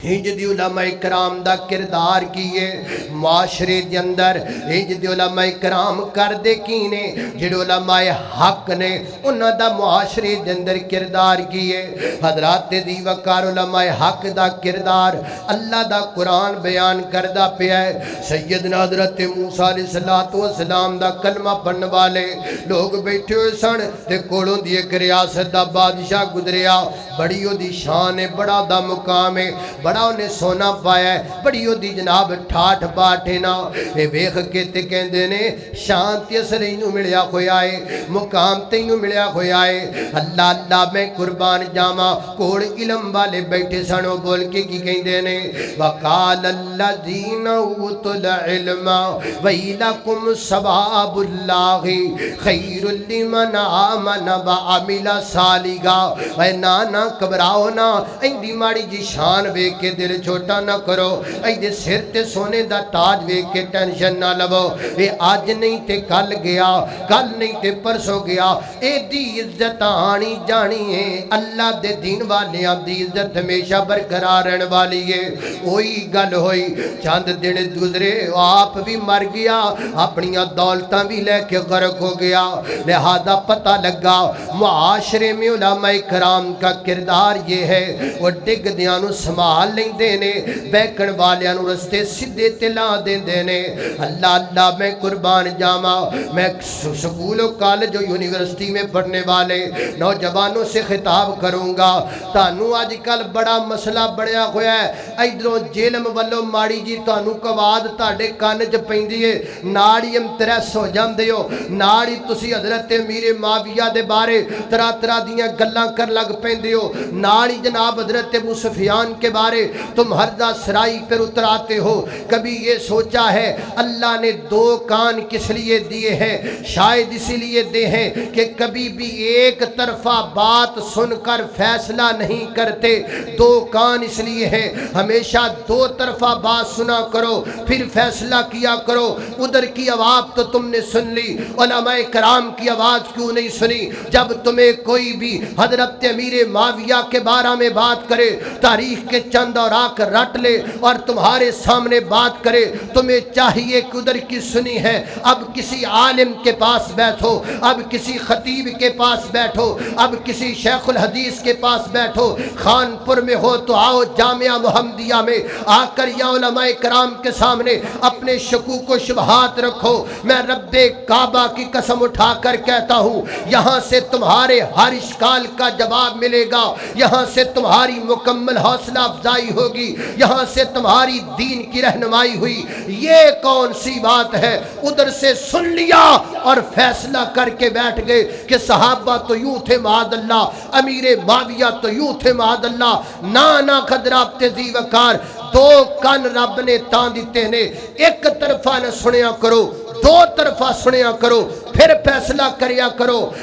انج دی علماء کرام دا کردار کیے معاشرے دے اندر، انج دی علماء کرام کردے کی نے جڑے علماء حق نے انہاں دا معاشرے دے اندر کردار کیے۔ حضرات دی وقار علماء حق دا کردار اللہ دا قرآن بیان کردہ پیا ہے۔ سیدنا حضرت موسیٰ علیہ السلام دا کلمہ پڑھن والے لوگ بیٹھے ہوئے سن تے کولوں دی ایک ریاست دا بادشاہ گزریا، بڑی او دی شان ہے، بڑا دا مقام ہے، بڑا انہیں سونا پایا ہے، بڑی او دی جناب ٹھاٹھ باٹھے نا اے ویخ کے تے کہندے نے شان تے اثر اینو ملیا ہویا ہے، مقام تے اینو ملیا ہویا ہے۔ اللہ اللہ میں قربان جاما کوڑ علم والے بیٹھے سنو بول کے کی کہندے نے وقال الذین اوتوا العلم ویلکم ثواب اللہ خیر لمن آمن وعمل صالحا۔ اے نانا گھبراؤ نا، ایندی ماڑی جی شان ویکھ کے دل چھوٹا نہ کرو، ایندے سر تے سونے دا تاج ویکھ کے ٹینشن نہ لو، اے آج نہیں تے کل گیا، کل نہیں تے پرسوں گیا، اے دی عزت آنی جانی ہے۔ اللہ دے دین والیاں دی عزت ہمیشہ برقرار رہن والی ہے۔ وہی گل ہوئی چند دن گزرے آپ بھی مر گیا، اپنی دولتاں بھی لے کے غرق ہو گیا۔ لہذا پتہ لگا معاشرے میں علماء کرام کا کردار یہ ہے، وہ ڈگ دیانو سنبھال لیں دینے، بیکن والیانو رستے سدھے تلا دیں دینے۔ اللہ اللہ میں قربان جاما، میں سکول و کالج و یونیورسٹی میں پڑھنے والے نوجوانوں سے خطاب کروں گا۔ تانو آج کل بڑا مسئلہ بڑھیا ہویا ہے، ایدروں جیلم والو ماڑی جی تانو کواد تاڑے کانج پہندیے، ناڑی امتریس ہو جام دیو، ناڑی تسی حضرت امیر معاویہ دے بارے طرح طرح دیاں گلاں کر لگ پہندیو، ناڑی جناب حضرت ابو سفیان کے بارے تم ہردہ سرائی پر اتراتے ہو۔ کبھی یہ سوچا ہے اللہ نے دو کان کس لیے دیے ہیں؟ شاید اسی لیے دے ہیں کہ کبھی بھی ایک طرفہ بات سن کر فیصلہ نہیں کرتے، دو کان اس لیے ہیں ہمیشہ دو طرفہ بات سنا کرو پھر فیصلہ کیا کرو۔ ادھر کی آواز تو تم نے سن لی، علماء کرام کی آواز کیوں نہیں سنی؟ جب تمہیں کوئی بھی حضرت امیر معاویہ کے بارے میں بات کرے، تاریخ کے چند اوراق رٹ لے اور تمہارے سامنے بات کرے، تمہیں چاہیے کہ ادھر کی سنی ہے اب کسی عالم کے پاس بیٹھو، اب کسی خطیب کے پاس بیٹھو، اب کسی شیخ الحدیث کے پاس بیٹھو، خانپور میں ہو تو آؤ جامعہ محمدیہ میں آ کر یا علماء کرام کے سامنے اپنے شکوک و شبہات رکھو۔ میں رب کعبہ کی قسم اٹھا کر کہتا ہوں یہاں سے تمہارے ہر اشکال کا جواب ملے گا، یہاں سے تمہاری مکمل حوصلہ افزائی ہوگی، یہاں سے تمہاری دین کی رہنمائی ہوئی۔ یہ کون سی بات ہے؟ ادھر سے سن لیا اور فیصلہ کر کے بیٹھ گئے کہ صحابہ تو یوں تھے معاذ اللہ، امیر معاویہ تو یوں تھے معاذ اللہ۔ نانا خدرات تیزی وقار دو کان رب نے تان دیتے نے، ایک طرفہ نہ سنیا کرو، دو طرفہ سنیا کرو، پھر فیصلہ کریا کرو۔